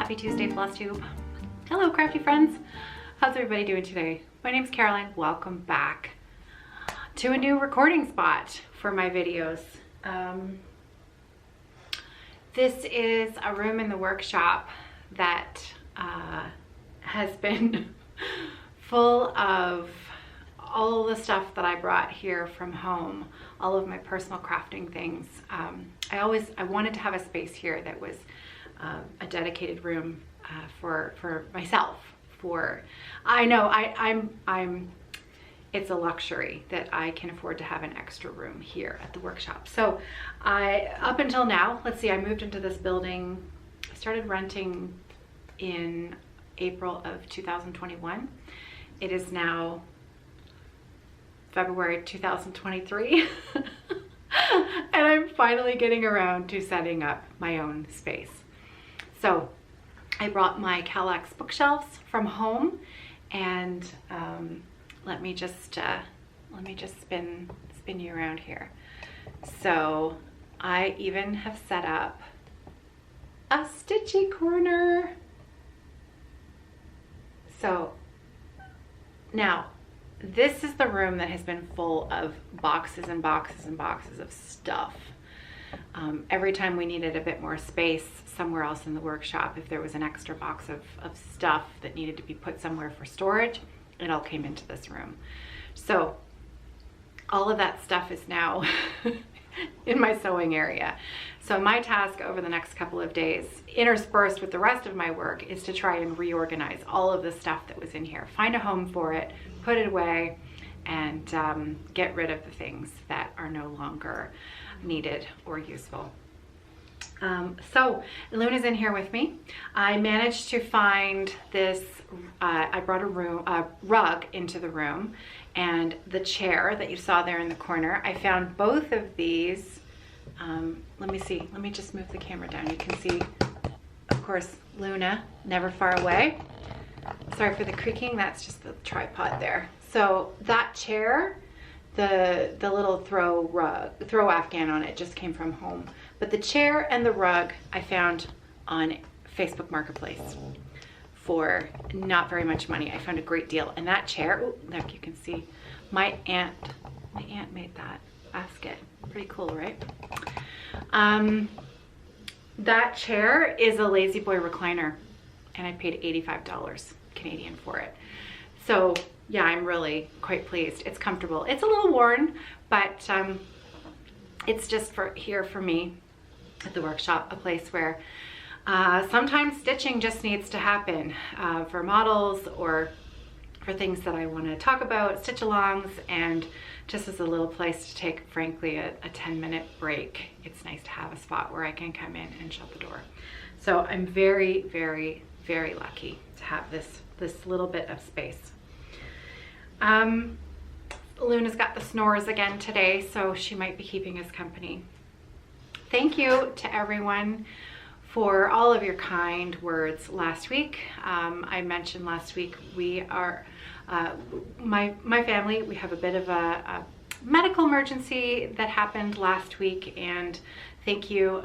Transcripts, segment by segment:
Happy Tuesday, Flosstube. Hello, crafty friends. How's everybody doing today? My name's Caroline. Welcome back to a new recording spot for my videos. This is a room in the workshop that has been full of all the stuff that I brought here from home, all of my personal crafting things. I wanted to have a space here that was a dedicated room for myself. It's a luxury that I can afford to have an extra room here at the workshop. So up until now, let's see, I moved into this building. I started renting in April of 2021. It is now February 2023. And I'm finally getting around to setting up my own space. So I brought my Kallax bookshelves from home, and let me just spin you around here. So I even have set up a stitchy corner. So now this is the room that has been full of boxes and boxes and boxes of stuff. Every time we needed a bit more space somewhere else in the workshop, if there was an extra box of stuff that needed to be put somewhere for storage, it all came into this room. So all of that stuff is now in my sewing area. So my task over the next couple of days, interspersed with the rest of my work, is to try and reorganize all of the stuff that was in here, find a home for it, put it away, and get rid of the things that are no longer needed or useful. So Luna's in here with me. I managed to find this, I brought a rug into the room, and the chair that you saw there in the corner. I found both of these. Let me see, let me just move the camera down. You can see, of course, Luna, never far away. Sorry for the creaking, that's just the tripod there. So that chair, the little throw afghan on it just came from home. But the chair and the rug I found on Facebook Marketplace for not very much money. I found a great deal. And that chair, oh, look, you can see my aunt made that basket. Pretty cool, right? That chair is a Lazy Boy recliner, and I paid $85 Canadian for it. So yeah, I'm really quite pleased. It's comfortable. It's a little worn, but it's just here for me at the workshop, a place where sometimes stitching just needs to happen for models or for things that I want to talk about, stitch-alongs, and just as a little place to take, frankly, a 10-minute break. It's nice to have a spot where I can come in and shut the door. So I'm very, very, very lucky to have this little bit of space. Luna's got the snores again today, so she might be keeping us company. Thank you to everyone for all of your kind words last week. I mentioned last week we are, my family, we have a bit of a medical emergency that happened last week, and thank you.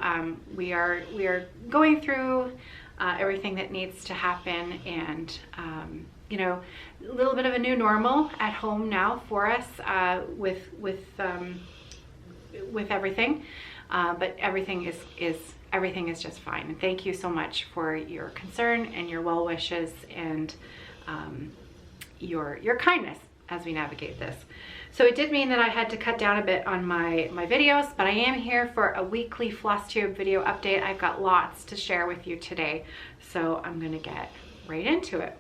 We are going through everything that needs to happen, and you know, a little bit of a new normal at home now for us with everything, but everything is just fine. And thank you so much for your concern and your well wishes and your kindness as we navigate this. So it did mean that I had to cut down a bit on my videos, but I am here for a weekly Flosstube video update. I've got lots to share with you today, so I'm gonna get right into it.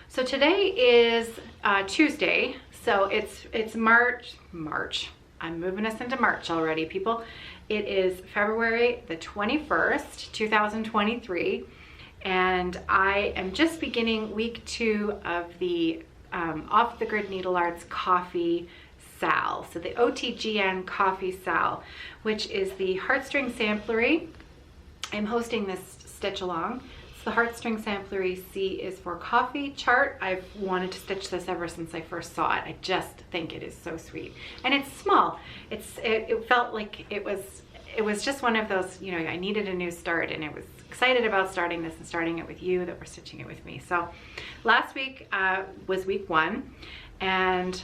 So today is Tuesday, so it's March. I'm moving us into March already, people. It is February the 21st, 2023, and I am just beginning week 2 of the Off the Grid Needlearts Coffee SAL. So the OTGN Coffee SAL, which is the heartstring samplery. I'm hosting this stitch along. The heartstring samplery C is for coffee chart. I've wanted to stitch this ever since I first saw it. I just think it is so sweet, and it's small. It felt like it was it was just one of those, you know, I needed a new start, and I was excited about starting this and starting it with you that were stitching it with me. So last week was week 1, and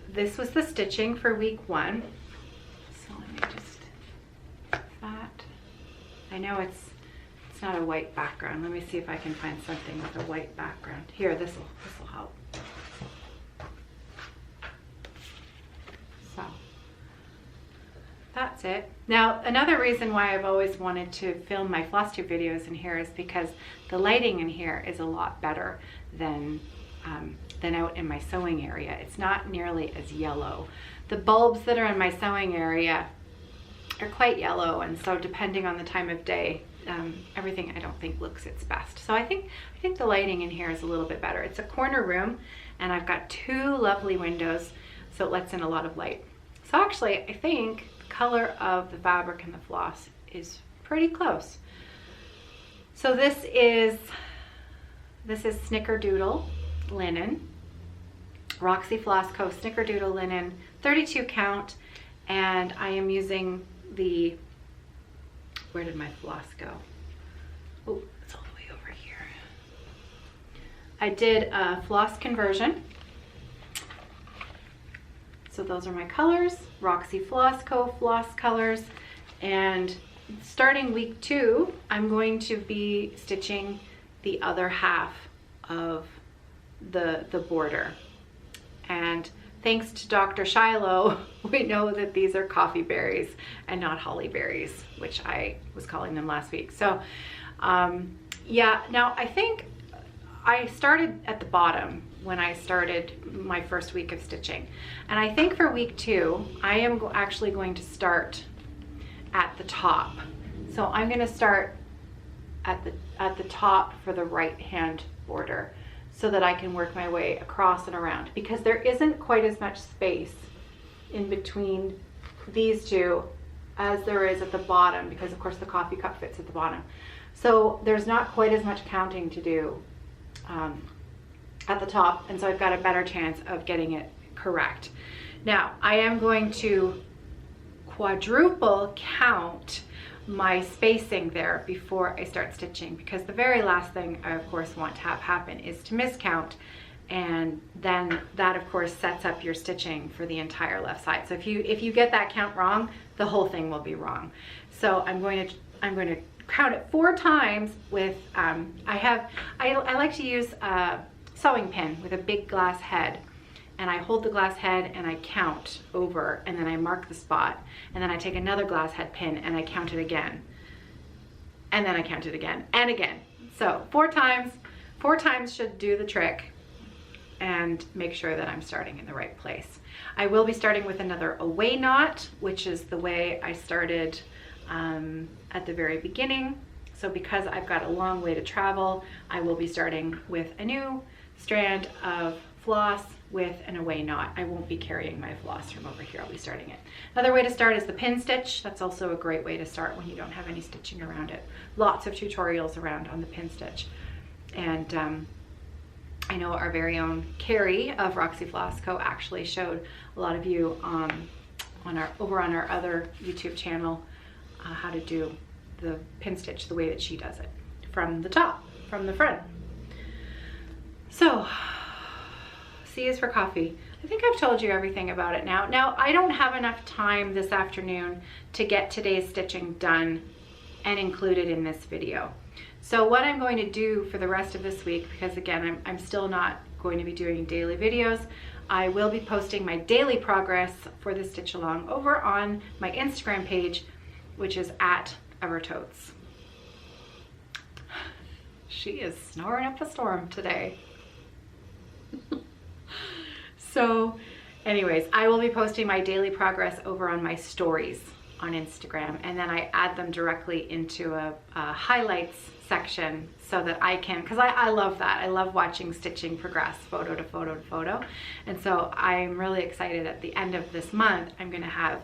this was the stitching for week 1. So let me just that. I know it's not a white background. Let me see if I can find something with a white background. Here, this will help. So that's it. Now, another reason why I've always wanted to film my Flosstube videos in here is because the lighting in here is a lot better than out in my sewing area. It's not nearly as yellow. The bulbs that are in my sewing area are quite yellow, and so depending on the time of day, everything I don't think looks its best. So I think the lighting in here is a little bit better. It's a corner room, and I've got 2 lovely windows, so it lets in a lot of light. So actually, I think the color of the fabric and the floss is pretty close. So this is Snickerdoodle linen, Roxy Floss Co. Snickerdoodle linen, 32 count, and I am using the, where did my floss go? Oh, it's all the way over here. I did a floss conversion. So those are my colors, Roxy Floss Co. floss colors, and starting week 2, I'm going to be stitching the other half of the border. And thanks to Dr. Shiloh, we know that these are coffee berries and not holly berries, which I was calling them last week. So yeah, now I think I started at the bottom when I started my first week of stitching. And I think for week 2, I am actually going to start at the top. So I'm gonna start at the top for the right hand border, so that I can work my way across and around, because there isn't quite as much space in between these 2 as there is at the bottom, because of course the coffee cup fits at the bottom. So there's not quite as much counting to do at the top, and so I've got a better chance of getting it correct. Now, I am going to quadruple count my spacing there before I start stitching, because the very last thing I of course want to have happen is to miscount, and then that of course sets up your stitching for the entire left side. So if you get that count wrong, the whole thing will be wrong. So I'm going to count it 4 times with I like to use a sewing pin with a big glass head, and I hold the glass head and I count over, and then I mark the spot, and then I take another glass head pin and I count it again, and then I count it again and again. So 4 times. 4 times should do the trick and make sure that I'm starting in the right place. I will be starting with another away knot, which is the way I started at the very beginning. So because I've got a long way to travel, I will be starting with a new strand of floss with an away knot. I won't be carrying my floss from over here. I'll be starting it. Another way to start is the pin stitch. That's also a great way to start when you don't have any stitching around it. Lots of tutorials around on the pin stitch. And I know our very own Kerri of Roxy Floss Co. actually showed a lot of you over on our other YouTube channel how to do the pin stitch the way that she does it, from the top, from the front. So C is for coffee. I think I've told you everything about it now. Now, I don't have enough time this afternoon to get today's stitching done and included in this video. So what I'm going to do for the rest of this week, because again, I'm still not going to be doing daily videos, I will be posting my daily progress for the stitch along over on my Instagram page, which is at Evertotes. She is snoring up a storm today. So anyways, I will be posting my daily progress over on my stories on Instagram, and then I add them directly into a highlights section so that I can, because I love that. I love watching stitching progress photo to photo to photo. And so I'm really excited at the end of this month, I'm going to have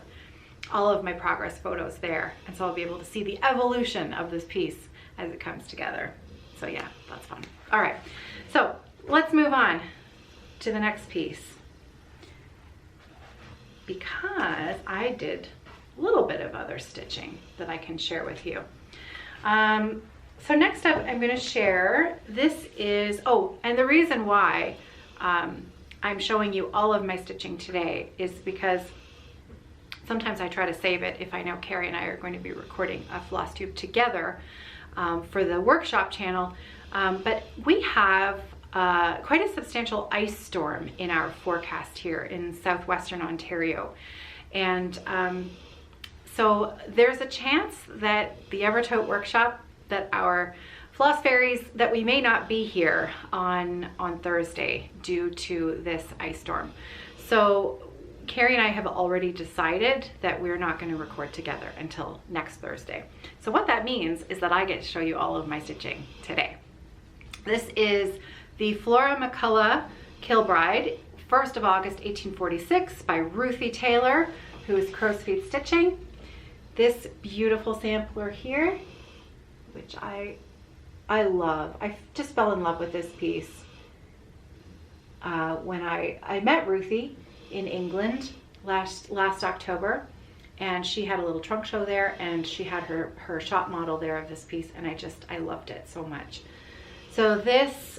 all of my progress photos there. And so I'll be able to see the evolution of this piece as it comes together. So yeah, that's fun. All right, so let's move on to the next piece, because I did little bit of other stitching that I can share with you. So next up, I'm going to share, this is, oh, and the reason why I'm showing you all of my stitching today is because sometimes I try to save it if I know Kerri and I are going to be recording a Flosstube together for the workshop channel. But we have quite a substantial ice storm in our forecast here in southwestern Ontario. And so there's a chance that the Evertote workshop, that our floss fairies, that we may not be here on Thursday due to this ice storm. So Kerri and I have already decided that we're not going to record together until next Thursday. So what that means is that I get to show you all of my stitching today. This is the Flora McCulloch Kilbride, 1st of August 1846 by Ruthie Taylor, who is Crowsfeetstitching. This beautiful sampler here, which I love. I just fell in love with this piece when I met Ruthie in England last October, and she had a little trunk show there, and she had her shop model there of this piece, and I loved it so much. So this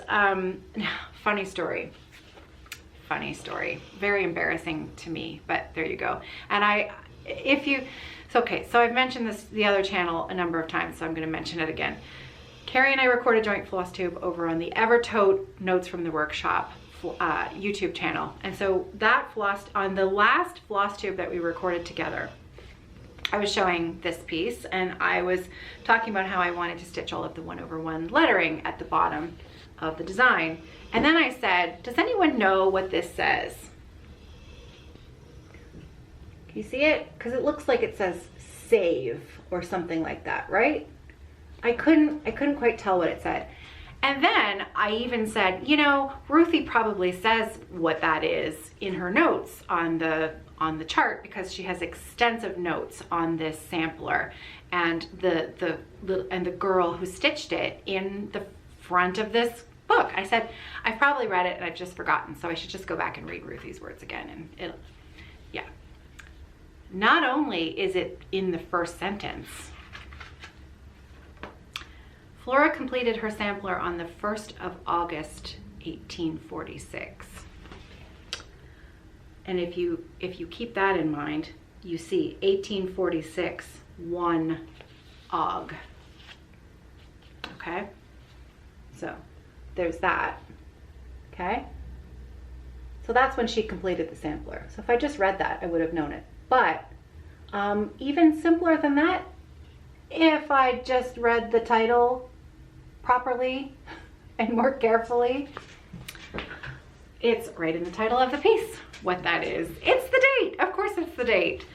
funny story, very embarrassing to me, but there you go. And so I've mentioned this the other channel a number of times, so I'm going to mention it again. Kerri and I recorded joint Flosstube over on the Evertote Notes from the Workshop YouTube channel. And so that on the last Flosstube that we recorded together, I was showing this piece, and I was talking about how I wanted to stitch all of the 1/1 lettering at the bottom of the design. And then I said, does anyone know what this says? Can you see it? Because it looks like it says save or something like that, right? I couldn't quite tell what it said. And then I even said, you know, Ruthie probably says what that is in her notes on the chart, because she has extensive notes on this sampler and the girl who stitched it in the front of this book. I said, I've probably read it and I've just forgotten, so I should just go back and read Ruthie's words again. And yeah. Not only is it in the first sentence, Flora completed her sampler on the 1st of August, 1846. And if you keep that in mind, you see 1846, 1 Og. Okay? So there's that. Okay? So that's when she completed the sampler. So if I just read that, I would have known it. But even simpler than that, if I just read the title properly and more carefully, it's right in the title of the piece what that is. It's the date. Of course it's the date.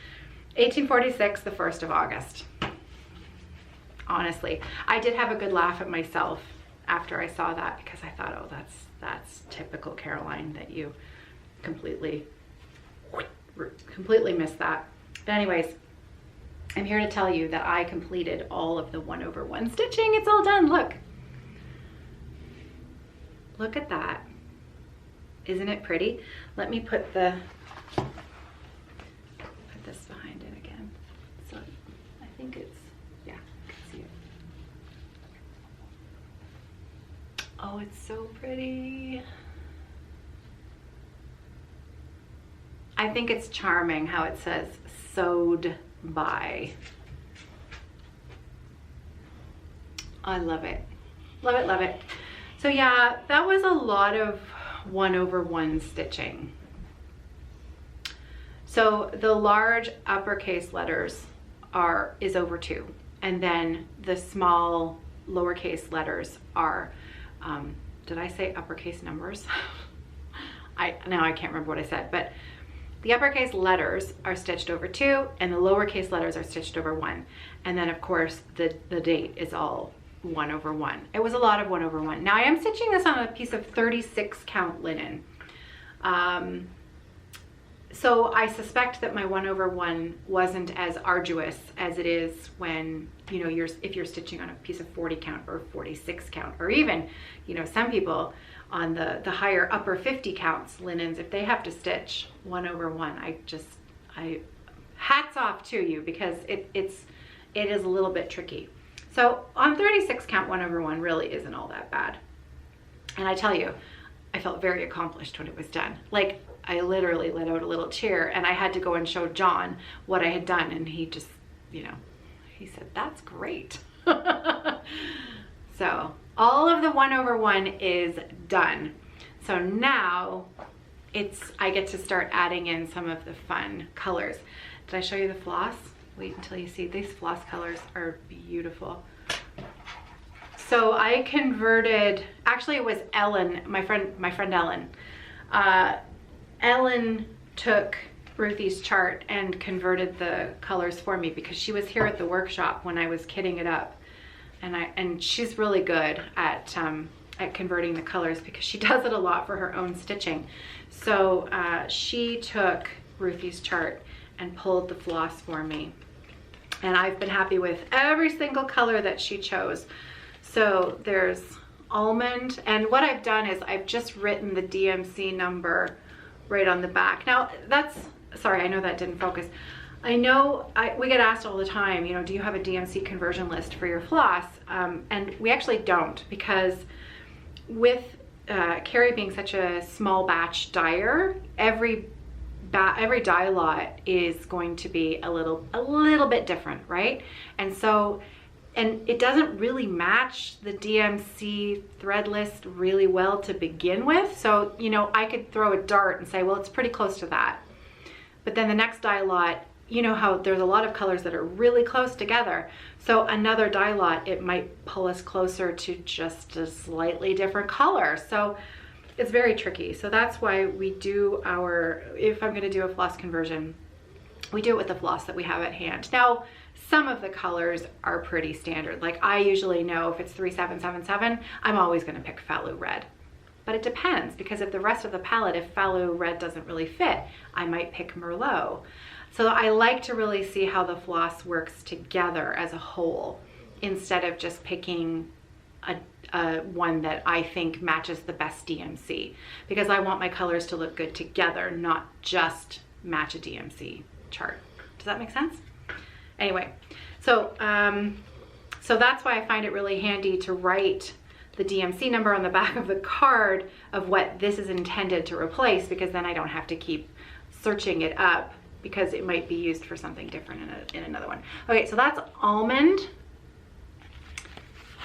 1846, the 1st of August. Honestly, I did have a good laugh at myself after I saw that, because I thought, oh, that's typical Caroline, that you completely missed that. But anyways, I'm here to tell you that I completed all of the 1/1 stitching. It's all done. Look at that. Isn't it pretty? Let me put this behind it again. So I think it's, yeah, you can see it. Oh, it's so pretty. I think it's charming how it says sewed by. I love it. Love it, love it. So yeah, that was a lot of 1/1 stitching. So the large uppercase letters is over 2, and then the small lowercase letters are, did I say uppercase numbers? Now I can't remember what I said, but the uppercase letters are stitched over 2 and the lowercase letters are stitched over 1. And then of course the date is all 1/1. It was a lot of 1/1. Now I am stitching this on a piece of 36 count linen. So I suspect that my 1/1 wasn't as arduous as it is when, you know, if you're stitching on a piece of 40 count or 46 count, or even, you know, some people on the higher upper 50 counts linens, if they have to stitch 1/1, hats off to you, because it is a little bit tricky. So on 36 count, 1/1 really isn't all that bad. And I tell you, I felt very accomplished when it was done. Like, I literally let out a little cheer, and I had to go and show John what I had done, and he just, you know, he said, "That's great." So all of the 1/1 is done. So now I get to start adding in some of the fun colors. Did I show you the floss? Wait until you see. These floss colors are beautiful. So I converted, actually it was Ellen, my friend Ellen. Ellen took Ruthie's chart and converted the colors for me, because she was here at the workshop when I was kitting it up. And she's really good at converting the colors, because she does it a lot for her own stitching. So she took Ruthie's chart and pulled the floss for me. And I've been happy with every single color that she chose. So there's almond, and what I've done is I've just written the DMC number right on the back. Now sorry, I know that didn't focus. I know we get asked all the time, you know, do you have a DMC conversion list for your floss? And we actually don't, because with Kerri being such a small batch dyer, every dye lot is going to be a little bit different, right? And it doesn't really match the DMC thread list really well to begin with. So, you know, I could throw a dart and say, well, it's pretty close to that. But then the next dye lot, you know how there's a lot of colors that are really close together. So another dye lot, it might pull us closer to just a slightly different color. So it's very tricky. So that's why we do if I'm gonna do a floss conversion, we do it with the floss that we have at hand. Now, some of the colors are pretty standard. Like, I usually know if it's 3777, I'm always gonna pick Fallow Red. But it depends, because if the rest of the palette, if Fallow Red doesn't really fit, I might pick Merlot. So I like to really see how the floss works together as a whole, instead of just picking one that I think matches the best DMC, because I want my colors to look good together, not just match a DMC chart. Does that make sense? Anyway, so that's why I find it really handy to write the DMC number on the back of the card of what this is intended to replace, because then I don't have to keep searching it up, because it might be used for something different in another one. Okay, so that's almond.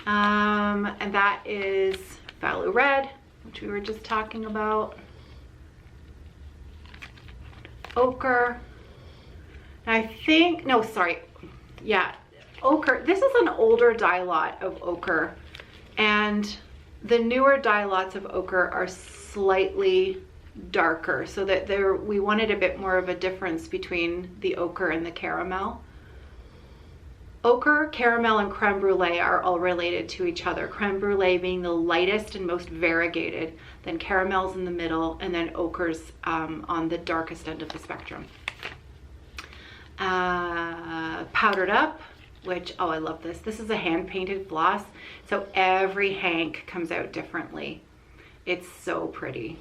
And that is Fallow Red, which we were just talking about. Ochre. I think, no, sorry. Yeah, ochre. This is an older dye lot of ochre, and the newer dye lots of ochre are slightly darker, so that we wanted a bit more of a difference between the ochre and the caramel. Ochre, caramel, and creme brulee are all related to each other. Creme brulee being the lightest and most variegated, then caramel's in the middle, and then ochre's on the darkest end of the spectrum. Powdered up, which, oh, I love this. This is a hand-painted floss, so every hank comes out differently. It's so pretty.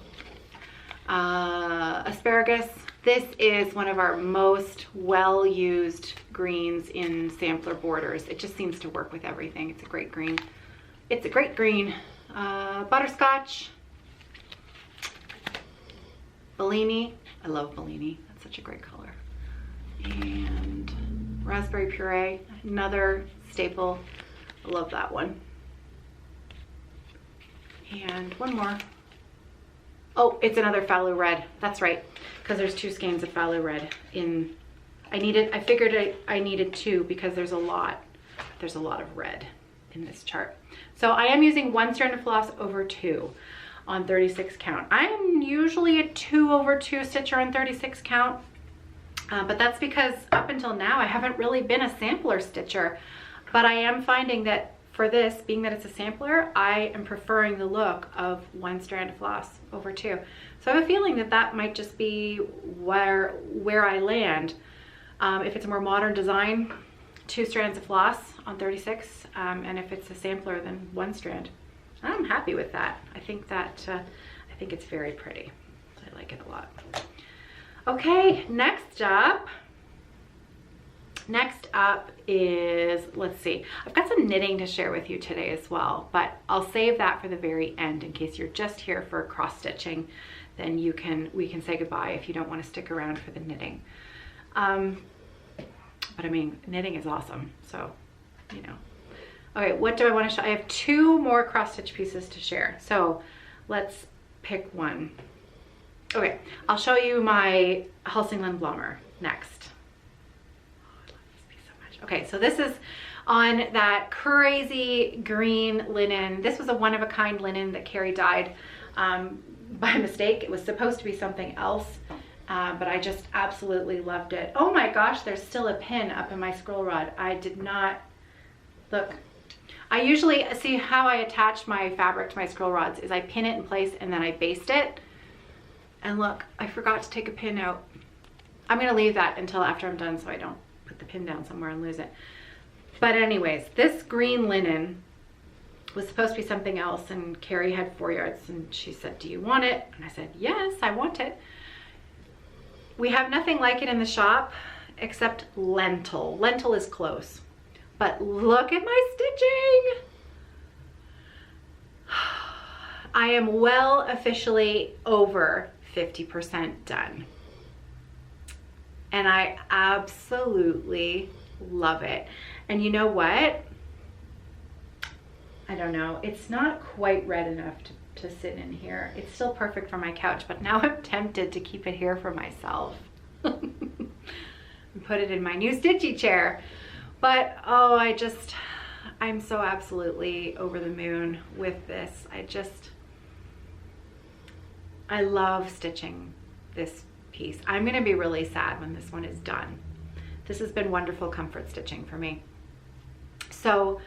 Asparagus. This is one of our most well-used greens in sampler borders. It just seems to work with everything. It's a great green. It's a great green. Butterscotch. Bellini. I love Bellini. That's such a great color. And raspberry puree, another staple. I love that one. And one more. Oh, it's another Fallow Red. That's right, because there's 2 skeins of Fallow Red in. I figured I needed 2, because there's a lot of red in this chart. So I am using 1 strand of floss over 2 on 36 count. I am usually a 2/2 stitcher on 36 count. But that's because up until now I haven't really been a sampler stitcher, but I am finding that for this, being that it's a sampler, I am preferring the look of 1 strand of floss over 2. So I have a feeling that that might just be where I land. If it's a more modern design, 2 strands of floss on 36, and if it's a sampler, then 1 strand. I'm happy with that. I think it's very pretty. I like it a lot. Okay, next up, Next up is, let's see, I've got some knitting to share with you today as well, but I'll save that for the very end in case you're just here for cross stitching. Then we can say goodbye if you don't want to stick around for the knitting. But I mean, knitting is awesome, so, you know. Okay, what do I want to show? I have 2 more cross stitch pieces to share, so let's pick one. Okay, I'll show you my Halsingland Blommer next. Oh, I love this piece so much. Okay, so this is on that crazy green linen. This was a one-of-a-kind linen that Kerri dyed by mistake. It was supposed to be something else, but I just absolutely loved it. Oh my gosh, there's still a pin up in my scroll rod. I did not, look. I usually, see how I attach my fabric to my scroll rods is I pin it in place and then I baste it. And look, I forgot to take a pin out. I'm gonna leave that until after I'm done so I don't put the pin down somewhere and lose it. But anyways, this green linen was supposed to be something else, and Kerri had 4 yards and she said, do you want it? And I said, yes, I want it. We have nothing like it in the shop except lentil. Lentil is close. But look at my stitching. I am well officially over 50% done. And I absolutely love it. And you know what? I don't know. It's not quite red enough to sit in here. It's still perfect for my couch, but now I'm tempted to keep it here for myself. And put it in my new stitchy chair. But oh, I'm so absolutely over the moon with this. I love stitching this piece. I'm gonna be really sad when this one is done. This has been wonderful comfort stitching for me. So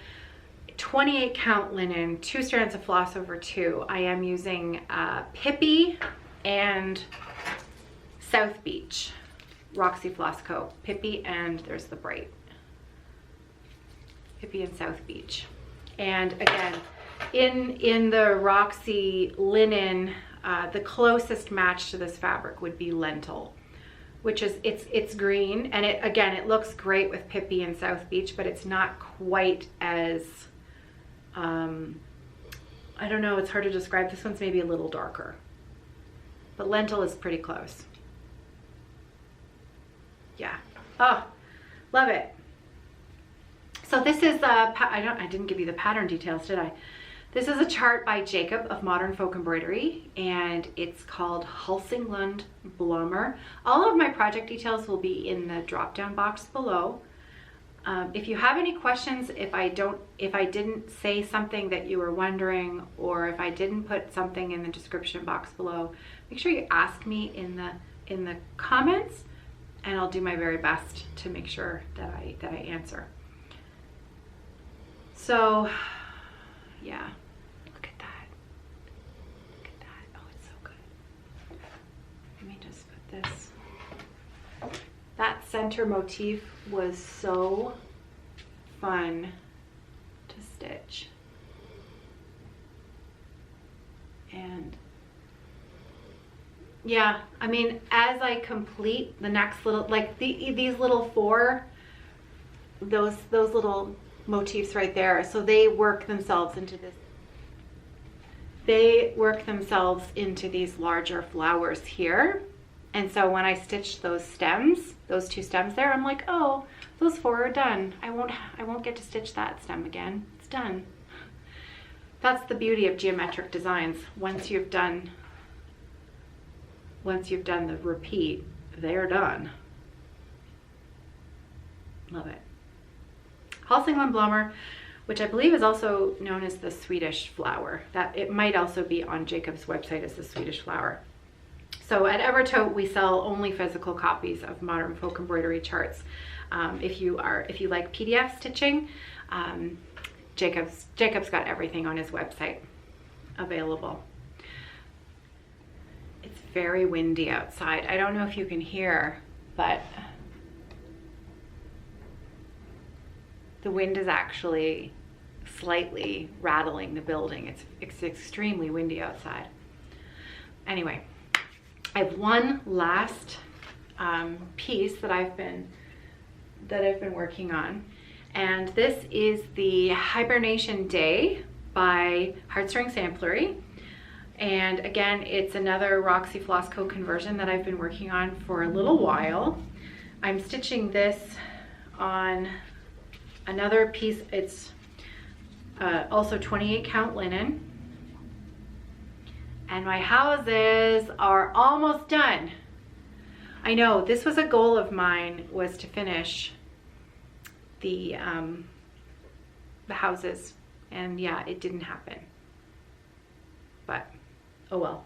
28 count linen, 2 strands of floss over 2. I am using Pippy and South Beach, Roxy Floss Co. Pippy and there's the bright. Pippy and South Beach. And again, in the Roxy linen, the closest match to this fabric would be lentil, which is, it's green, and it looks great with Pippy and South Beach, but it's not quite as, I don't know, it's hard to describe. This one's maybe a little darker, but lentil is pretty close. Yeah. Oh, love it. So this is I didn't give you the pattern details, did I? This is a chart by Jacob of Modern Folk Embroidery, and it's called Halsingland Blommer. All of my project details will be in the drop-down box below. If you have any questions, if I didn't say something that you were wondering, or if I didn't put something in the description box below, make sure you ask me in the comments, and I'll do my very best to make sure that I answer. So, yeah, look at that. Look at that. Oh, it's so good. Let me just put this. That center motif was so fun to stitch. And yeah, I mean, as I complete the next little, like these little 4, those little motifs right there, so they work themselves into this. They work themselves into these larger flowers here. And so when I stitched those stems, those 2 stems there, I'm like, oh, those 4 are done. I won't get to stitch that stem again. It's done. That's the beauty of geometric designs. Once you've done the repeat, they're done. Love it. Halsingland Blommer, which I believe is also known as the Swedish flower. That it might also be on Jacob's website as the Swedish flower. So at Evertote, we sell only physical copies of Modern Folk Embroidery charts. If you like PDF stitching, Jacob's got everything on his website available. It's very windy outside. I don't know if you can hear, but the wind is actually slightly rattling the building. It's extremely windy outside. Anyway, I have one last piece that I've been that I've been working on. And this is the Hibernation Day by Heartstring Samplery. And again, it's another Roxy Floss Co conversion that I've been working on for a little while. I'm stitching this on another piece. It's also 28 count linen. And my houses are almost done. I know this was a goal of mine, was to finish the houses, and yeah, it didn't happen, but oh well.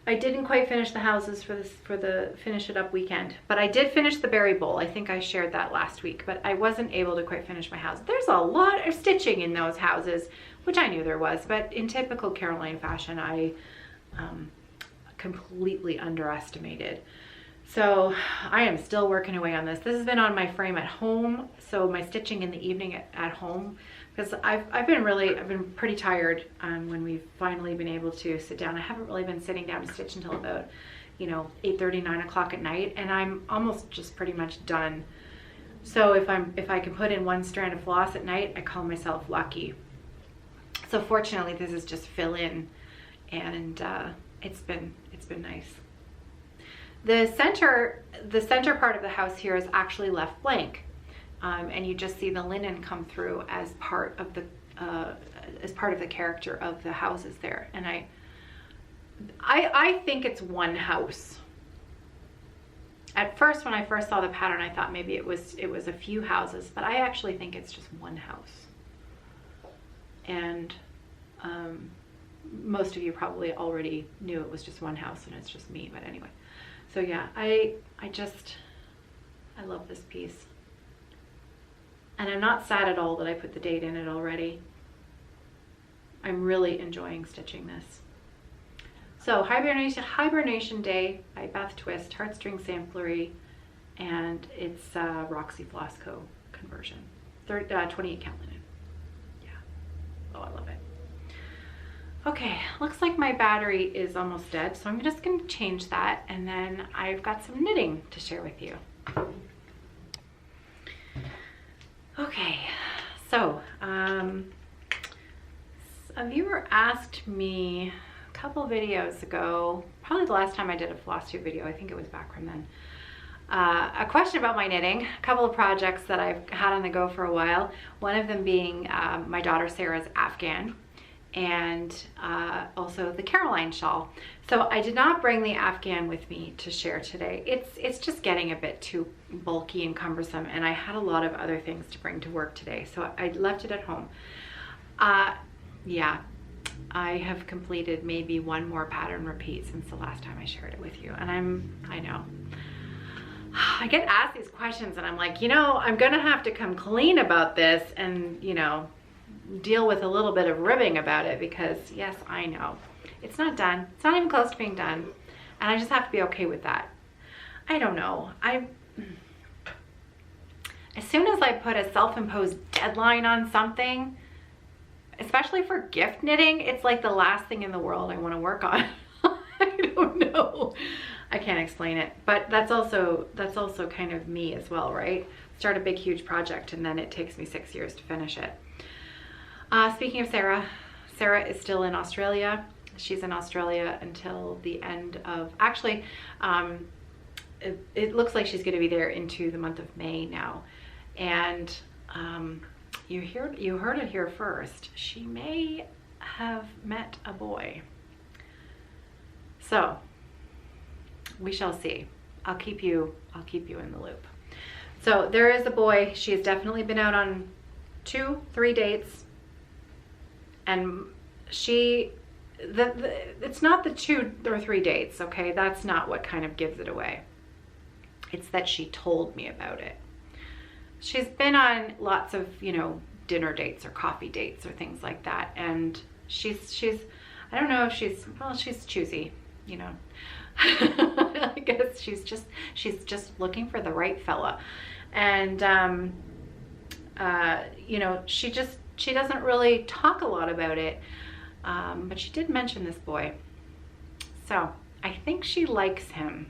I didn't quite finish the houses for the finish it up weekend, but I did finish the berry bowl. I think I shared that last week, but I wasn't able to quite finish my house. There's a lot of stitching in those houses, which I knew there was, but in typical Caroline fashion, I completely underestimated. So I am still working away on this. This has been on my frame at home, so my stitching in the evening at home, because I've been pretty tired when we've finally been able to sit down. I haven't really been sitting down to stitch until about, you know, 8:30, 9 o'clock at night, and I'm almost just pretty much done. So if I can put in one strand of floss at night, I call myself lucky. So fortunately, this is just fill in, and it's been nice. The center part of the house here is actually left blank, and you just see the linen come through as part of the character of the houses there. And I think it's one house. At first, when I first saw the pattern, I thought maybe it was a few houses, but I actually think it's just one house. And most of you probably already knew it was just one house and it's just me, but anyway. So yeah, I love this piece. And I'm not sad at all that I put the date in it already. I'm really enjoying stitching this. So Hibernation Day by Beth Twist, Heartstring Samplery, and it's Roxy Floss Co conversion. 28 count linen. Yeah. Oh, I love it. Okay, looks like my battery is almost dead, so I'm just going to change that, and then I've got some knitting to share with you. Okay, so a viewer asked me a couple videos ago, probably the last time I did a Flosstube video, I think it was back from then, a question about my knitting, a couple of projects that I've had on the go for a while, one of them being my daughter Sarah's Afghan, and also the Caroline shawl. So I did not bring the Afghan with me to share today. It's just getting a bit too bulky and cumbersome, and I had a lot of other things to bring to work today, so I left it at home. Yeah, I have completed maybe one more pattern repeat since the last time I shared it with you, and I know. I get asked these questions and I'm like, you know, I'm gonna have to come clean about this and, you know, deal with a little bit of ribbing about it, because yes, I know it's not done. It's not even close to being done, and I just have to be okay with that. I don't know. As soon as I put a self-imposed deadline on something, especially for gift knitting, it's like the last thing in the world I want to work on. I don't know. I can't explain it, but that's also kind of me as well, right? Start a big, huge project, and then it takes me 6 years to finish it. Speaking of Sarah, Sarah is still in Australia. She's in Australia until the end of, actually, it looks like she's going to be there into the month of May now. And you heard it here first. She may have met a boy. So we shall see. I'll keep you in the loop. So there is a boy. She has definitely been out on 2-3 dates. And it's not the 2 or 3 dates, okay? That's not what kind of gives it away. It's that she told me about it. She's been on lots of, you know, dinner dates or coffee dates or things like that. And she's I don't know if she's choosy, you know. I guess she's just looking for the right fella. And, you know, she doesn't really talk a lot about it, but she did mention this boy. So I think she likes him.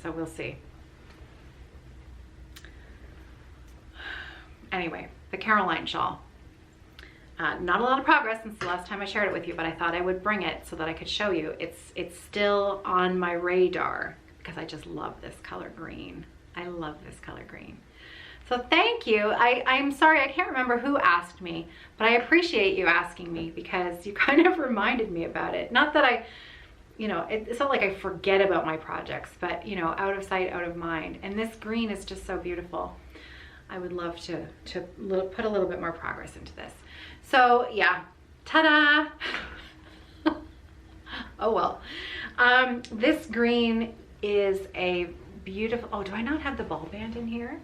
So we'll see. Anyway, the Caroline shawl. Not a lot of progress since the last time I shared it with you, but I thought I would bring it so that I could show you. It's still on my radar because I just love this color green. I love this color green. So thank you. I'm sorry, I can't remember who asked me, but I appreciate you asking me because you kind of reminded me about it. Not that I, you know, it's not like I forget about my projects, but you know, out of sight, out of mind. And this green is just so beautiful. I would love to put a little bit more progress into this. So yeah, ta-da! Oh well. This green is a beautiful, oh, do I not have the ball band in here?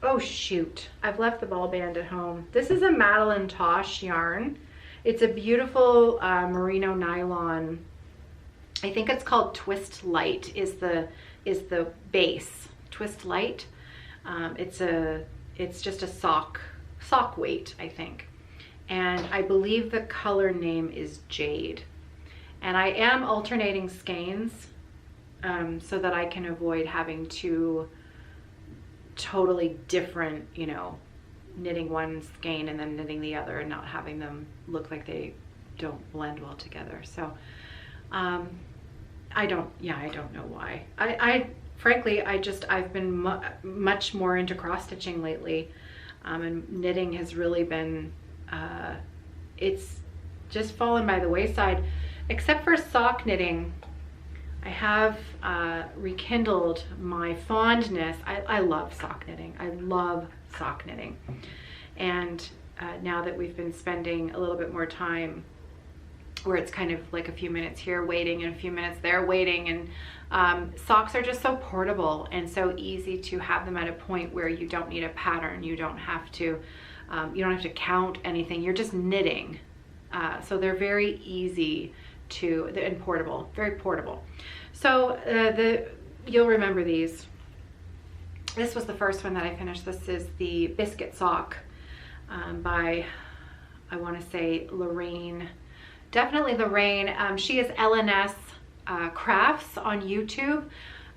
Oh shoot, I've left the ball band at home. This is a Madeline Tosh yarn. It's a beautiful merino nylon. I think it's called Twist Light is the base. Twist Light. It's just a sock weight, I think. And I believe the color name is Jade. And I am alternating skeins so that I can avoid having two totally different, you know, knitting one skein and then knitting the other and not having them look like they don't blend well together. So I don't know why. Frankly, I've been much more into cross stitching lately, and knitting has really been, it's just fallen by the wayside, except for sock knitting. I have rekindled my fondness. I love sock knitting. I love sock knitting. And now that we've been spending a little bit more time where it's kind of like a few minutes here waiting and a few minutes there waiting, and socks are just so portable and so easy to have them at a point where you don't need a pattern, you don't have to count anything, you're just knitting. So they're very easy and portable, very portable. So you'll remember these. This was the first one that I finished. This is the Biscuit sock by, I want to say Lorraine. Definitely Lorraine. She is LNS Crafts on YouTube.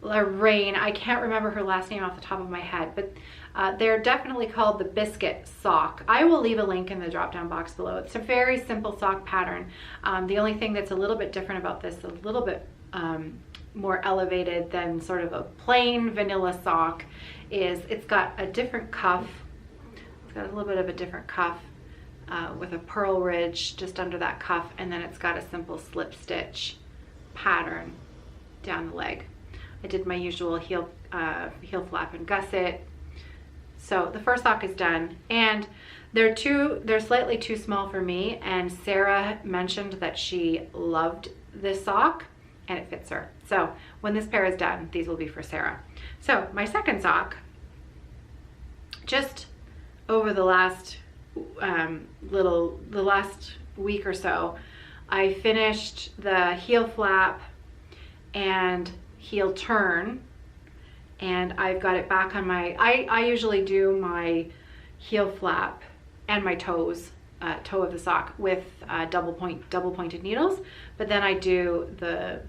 Lorraine, I can't remember her last name off the top of my head, but they're definitely called the Biscuit sock. I will leave a link in the drop down box below. It's a very simple sock pattern. The only thing that's a little bit different about this, a little bit more elevated than sort of a plain vanilla sock, is it's got a different cuff. It's got a little bit of a different cuff with a purl ridge just under that cuff, and then it's got a simple slip stitch pattern down the leg. I did my usual heel flap and gusset. So the first sock is done, and they're slightly too small for me, and Sarah mentioned that she loved this sock and it fits her. So when this pair is done, these will be for Sarah. So my second sock, just over the last last week or so, I finished the heel flap and heel turn, and I've got it back on my, I usually do my heel flap and my toes, toe of the sock with double pointed needles, but then I do the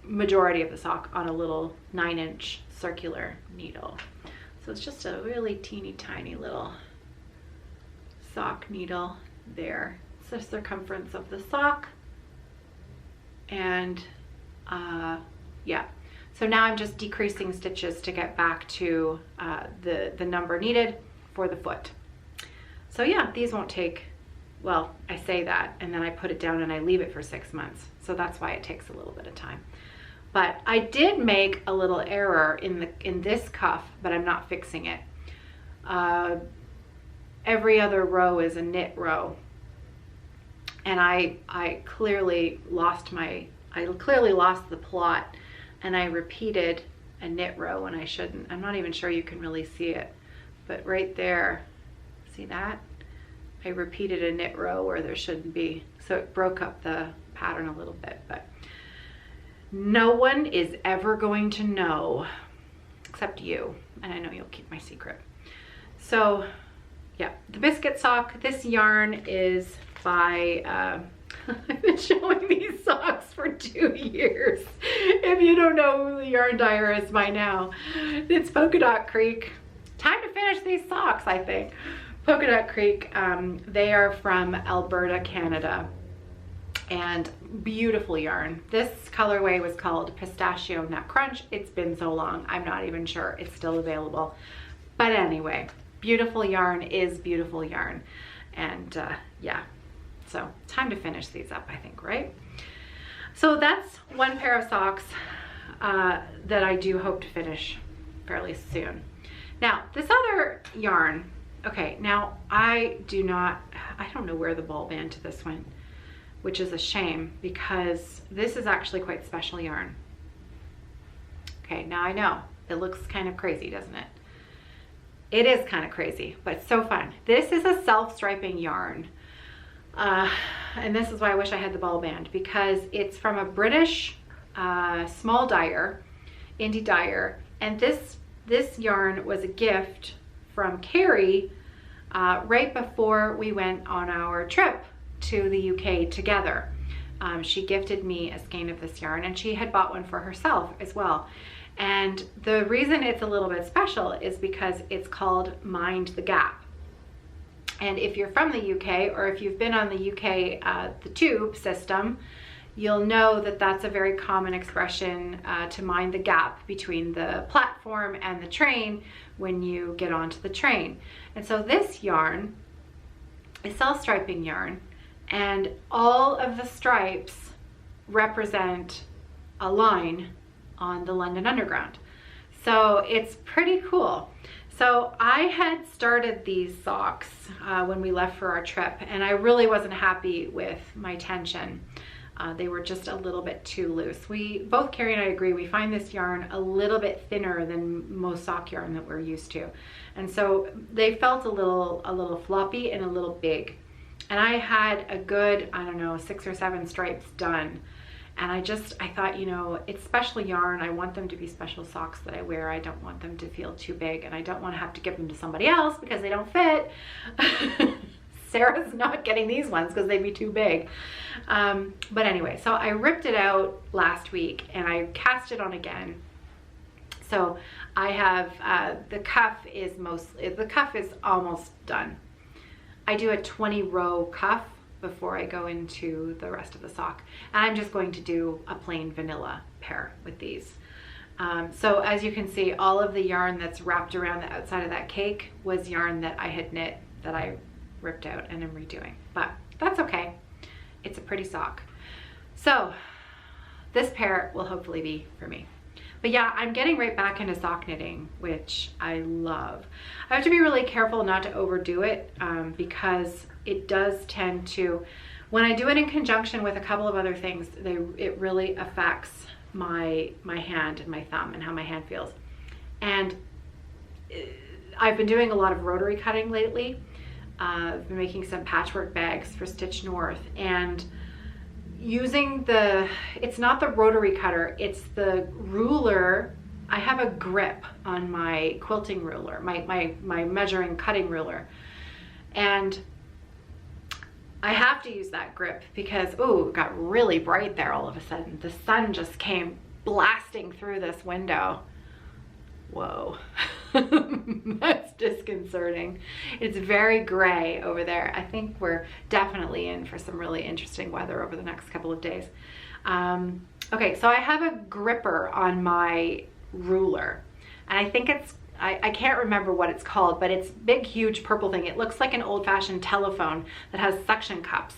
majority of the sock on a little 9-inch circular needle. So it's just a really teeny tiny little sock needle there. It's the circumference of the sock, and yeah. So now I'm just decreasing stitches to get back to the number needed for the foot. So yeah, these won't take, well, I say that and then I put it down and I leave it for 6 months. So that's why it takes a little bit of time. But I did make a little error in this cuff, but I'm not fixing it. Every other row is a knit row, and I clearly lost the plot, and I repeated a knit row when I shouldn't. I'm not even sure you can really see it, but right there, see that? I repeated a knit row where there shouldn't be, so it broke up the pattern a little bit, but no one is ever going to know except you, and I know you'll keep my secret. So yeah, the Biscuit sock, this yarn is by, I've been showing these socks for 2 years. If you don't know who the yarn dyer is by now, it's Polka Dot Creek. Time to finish these socks, I think. Polka Dot Creek, they are from Alberta, Canada, and beautiful yarn. This colorway was called Pistachio Nut Crunch. It's been so long, I'm not even sure it's still available. But anyway, beautiful yarn is beautiful yarn. And yeah, so time to finish these up, I think, right? So that's one pair of socks that I do hope to finish fairly soon. Now, this other yarn, okay, now I don't know where the ball band to this went, which is a shame because this is actually quite special yarn. Okay, now I know it looks kind of crazy, doesn't it? It is kind of crazy, but it's so fun. This is a self-striping yarn. And this is why I wish I had the ball band, because it's from a British small dyer, indie dyer. And this yarn was a gift from Kerri right before we went on our trip to the UK together. She gifted me a skein of this yarn, and she had bought one for herself as well. And the reason it's a little bit special is because it's called Mind the Gap. And if you're from the UK, or if you've been on the UK, the tube system, you'll know that that's a very common expression to mind the gap between the platform and the train when you get onto the train. And so this yarn is self-striping yarn, and all of the stripes represent a line on the London Underground. So it's pretty cool. So I had started these socks when we left for our trip, and I really wasn't happy with my tension. They were just a little bit too loose. Both Kerri and I agree, we find this yarn a little bit thinner than most sock yarn that we're used to. And so they felt a little floppy and a little big. And I had a good, I don't know, 6 or 7 stripes done. And I thought, you know, it's special yarn. I want them to be special socks that I wear. I don't want them to feel too big, and I don't want to have to give them to somebody else because they don't fit. Sarah's not getting these ones because they'd be too big. But anyway, so I ripped it out last week and I cast it on again. So I have, the cuff is almost done. I do a 20 row cuff before I go into the rest of the sock. And I'm just going to do a plain vanilla pair with these. So as you can see, all of the yarn that's wrapped around the outside of that cake was yarn that I had knit that I ripped out and am redoing. But that's okay. It's a pretty sock. So this pair will hopefully be for me. But yeah, I'm getting right back into sock knitting, which I love. I have to be really careful not to overdo it because it does tend to, when I do it in conjunction with a couple of other things, it really affects my hand and my thumb and how my hand feels. And I've been doing a lot of rotary cutting lately. I've been making some patchwork bags for Stitch North, and using it's not the rotary cutter, it's the ruler. I have a grip on my quilting ruler, my measuring cutting ruler, and I have to use that grip because, ooh, it got really bright there all of a sudden. The sun just came blasting through this window. Whoa, that's disconcerting. It's very gray over there. I think we're definitely in for some really interesting weather over the next couple of days. Okay, so I have a gripper on my ruler, and I think I can't remember what it's called, but it's big, huge purple thing. It looks like an old-fashioned telephone that has suction cups,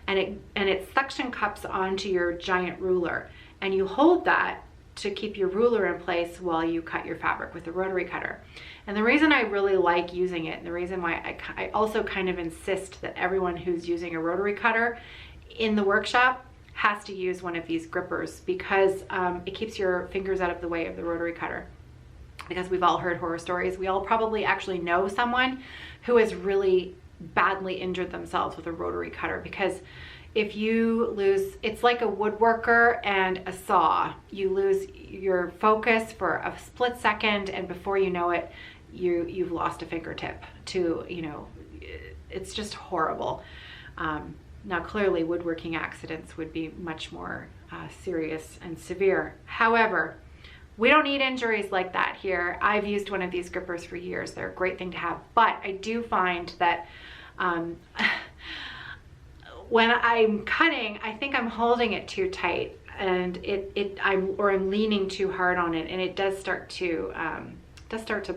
and it suction cups onto your giant ruler, and you hold that to keep your ruler in place while you cut your fabric with the rotary cutter. And the reason I really like using it, and the reason why I also kind of insist that everyone who's using a rotary cutter in the workshop has to use one of these grippers, because it keeps your fingers out of the way of the rotary cutter. Because we've all heard horror stories. We all probably actually know someone who has really badly injured themselves with a rotary cutter, because if you lose, it's like a woodworker and a saw. You lose your focus for a split second, and before you know it, you've lost a fingertip to, you know, it's just horrible. Now clearly woodworking accidents would be much more serious and severe. However, We don't need injuries like that here. I've used one of these grippers for years. They're a great thing to have, but I do find that when I'm cutting, I think I'm holding it too tight, and I'm leaning too hard on it, and it does start to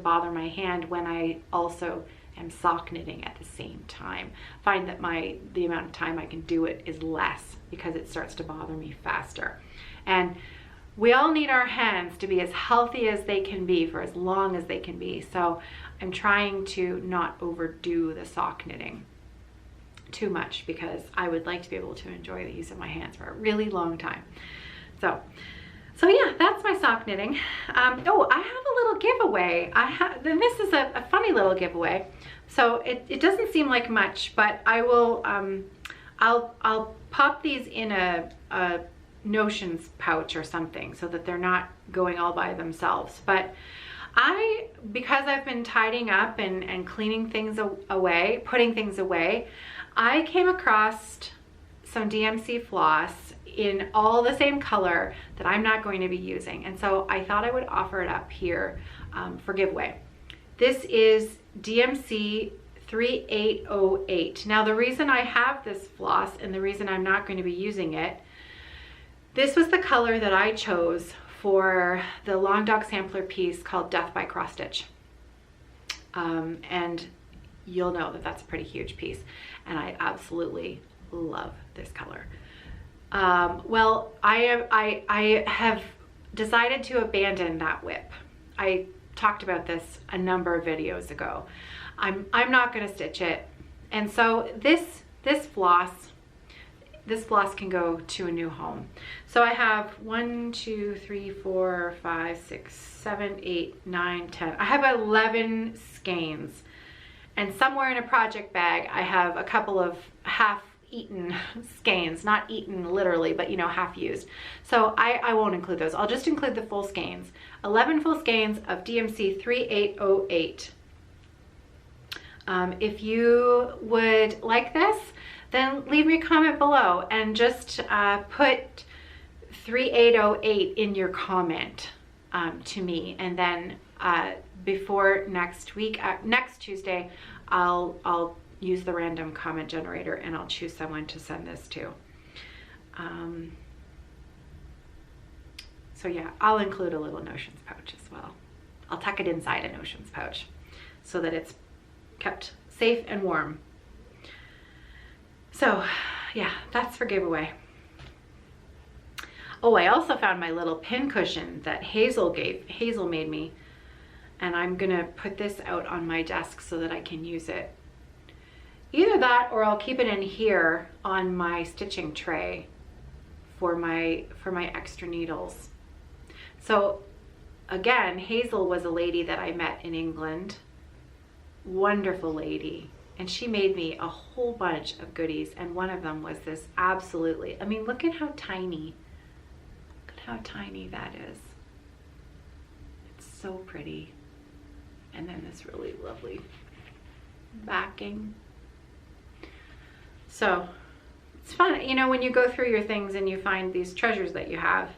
bother my hand when I also am sock knitting at the same time. Find that the amount of time I can do it is less because it starts to bother me faster. And we all need our hands to be as healthy as they can be for as long as they can be. So I'm trying to not overdo the sock knitting too much, because I would like to be able to enjoy the use of my hands for a really long time. So yeah, that's my sock knitting. Oh, I have a little giveaway. Then this is a funny little giveaway. So it doesn't seem like much, but I will, I'll pop these in a notions pouch or something so that they're not going all by themselves. But because I've been tidying up and cleaning things away, putting things away, I came across some DMC floss in all the same color that I'm not going to be using. And so I thought I would offer it up here for giveaway. This is DMC 3808. Now the reason I have this floss and the reason I'm not going to be using it, this was the color that I chose for the Long Dog Sampler piece called Death by Cross Stitch. And you'll know that that's a pretty huge piece, and I absolutely love this color. Well, I have decided to abandon that whip. I talked about this a number of videos ago. I'm not going to stitch it, and so this floss can go to a new home. So I have 1, 2, 3, 4, 5, 6, 7, 8, 9, 10. I have 11 skeins, and somewhere in a project bag I have a couple of half-eaten skeins, not eaten literally, but you know, half used. So I won't include those. I'll just include the full skeins. 11 full skeins of DMC 3808. If you would like this, then leave me a comment below and just put 3808 in your comment to me, and then before next week, next Tuesday, I'll use the random comment generator and I'll choose someone to send this to. So yeah, I'll include a little notions pouch as well. I'll tuck it inside a notions pouch so that it's kept safe and warm. So yeah, that's for giveaway. Oh, I also found my little pin cushion that Hazel made me, and I'm gonna put this out on my desk so that I can use it. Either that, or I'll keep it in here on my stitching tray for my extra needles. So again, Hazel was a lady that I met in England. Wonderful lady. And she made me a whole bunch of goodies, and one of them was this absolutely, I mean, look at how tiny that is. It's so pretty. And then this really lovely backing. So it's fun, you know, when you go through your things and you find these treasures that you have,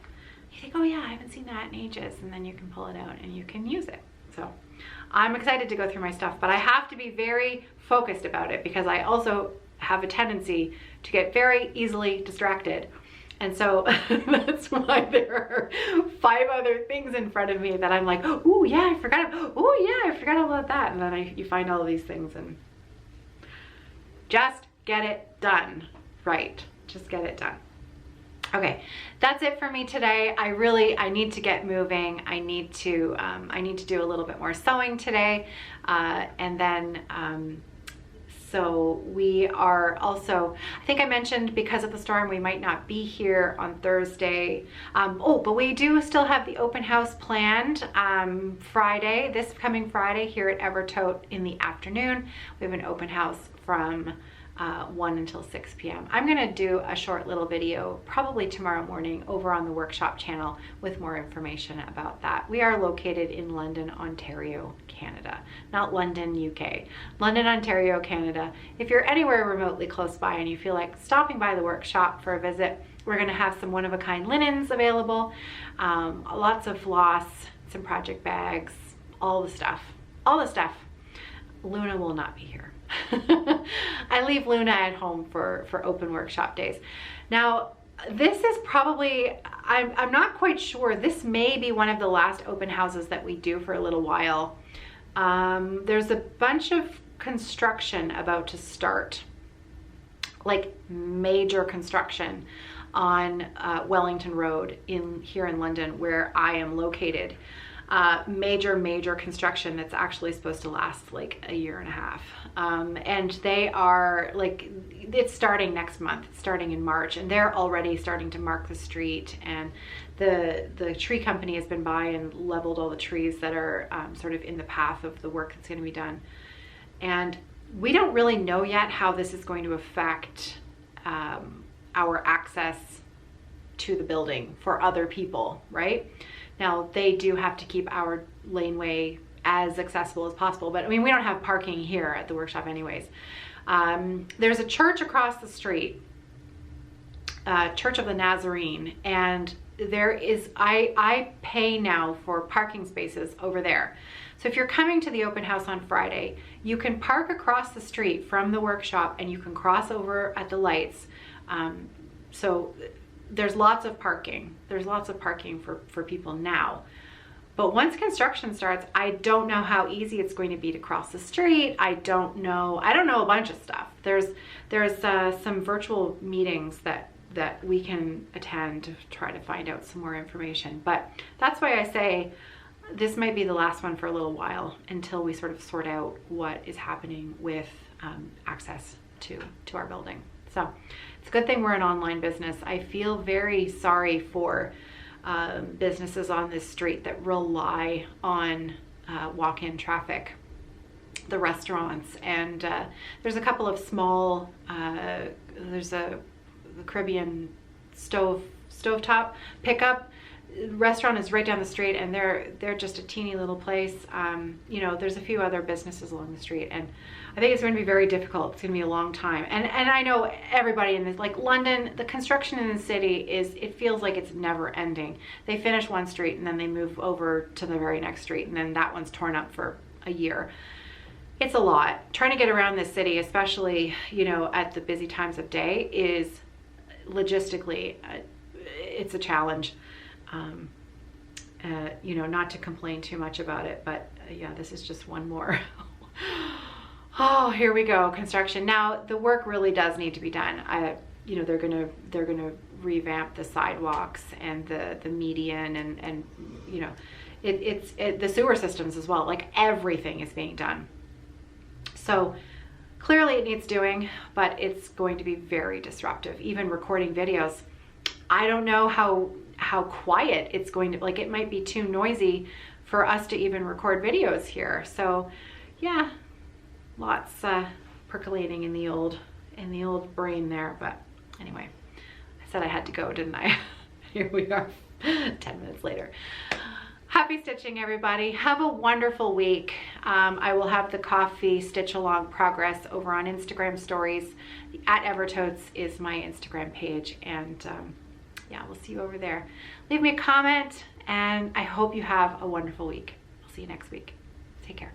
you think, oh yeah, I haven't seen that in ages, and then you can pull it out and you can use it. So I'm excited to go through my stuff, but I have to be very focused about it because I also have a tendency to get very easily distracted. And so that's why there are 5 other things in front of me that I'm like, oh yeah, I forgot all about that. And then you find all of these things, and just get it done, right? Just get it done. Okay, that's it for me today. I need to get moving. I need to do a little bit more sewing today, and then so we are also, I think I mentioned, because of the storm, we might not be here on Thursday. Oh, but we do still have the open house planned Friday, this coming Friday here at Evertote in the afternoon. We have an open house from 1 until 6 p.m. I'm going to do a short little video probably tomorrow morning over on the workshop channel with more information about that. We are located in London, Ontario, Canada, not London, UK. London, Ontario, Canada. If you're anywhere remotely close by and you feel like stopping by the workshop for a visit, we're going to have some one-of-a-kind linens available, lots of floss, some project bags, all the stuff. All the stuff. Luna will not be here. I leave Luna at home for open workshop days. Now, this is probably, I'm not quite sure, this may be one of the last open houses that we do for a little while. There's a bunch of construction about to start, like major construction on Wellington Road here in London, where I am located. Major construction that's actually supposed to last like a year and a half. And they are like, it's starting next month, it's starting in March, and they're already starting to mark the street, and the tree company has been by and leveled all the trees that are sort of in the path of the work that's going to be done. And we don't really know yet how this is going to affect our access to the building for other people, right? Now, they do have to keep our laneway as accessible as possible, but I mean, we don't have parking here at the workshop anyways. There's a church across the street, Church of the Nazarene, and there is, I pay now for parking spaces over there. So if you're coming to the open house on Friday, you can park across the street from the workshop and you can cross over at the lights. So there's lots of parking. There's lots of parking for people now. But once construction starts, I don't know how easy it's going to be to cross the street. I don't know a bunch of stuff. There's some virtual meetings that we can attend to try to find out some more information. But that's why I say this might be the last one for a little while until we sort of sort out what is happening with access to our building. So it's a good thing we're an online business. I feel very sorry for businesses on this street that rely on walk-in traffic, the restaurants, and there's a couple of small, there's the Caribbean stovetop pickup. Restaurant is right down the street, and they're just a teeny little place. You know, there's a few other businesses along the street, and I think it's going to be very difficult. It's going to be a long time, and I know everybody in this, like London, the construction in the city it feels like it's never ending. They finish one street and then they move over to the very next street, and then that one's torn up for a year. It's a lot. Trying to get around this city, especially, you know, at the busy times of day, is logistically it's a challenge. You know, not to complain too much about it, but yeah, this is just one more. Oh, here we go, construction. Now the work really does need to be done. You know, they're gonna revamp the sidewalks and the median, and you know, it's the sewer systems as well. Like everything is being done. So clearly it needs doing, but it's going to be very disruptive. Even recording videos, I don't know how quiet it's going to, like, it might be too noisy for us to even record videos here. So yeah, lots percolating in the old brain there. But anyway, I said I had to go, didn't I? Here we are 10 minutes later. Happy stitching, everybody. Have a wonderful week. I will have the coffee stitch along progress over on Instagram stories. At Evertotes is my Instagram page, and yeah, we'll see you over there. Leave me a comment, and I hope you have a wonderful week. I'll see you next week. Take care.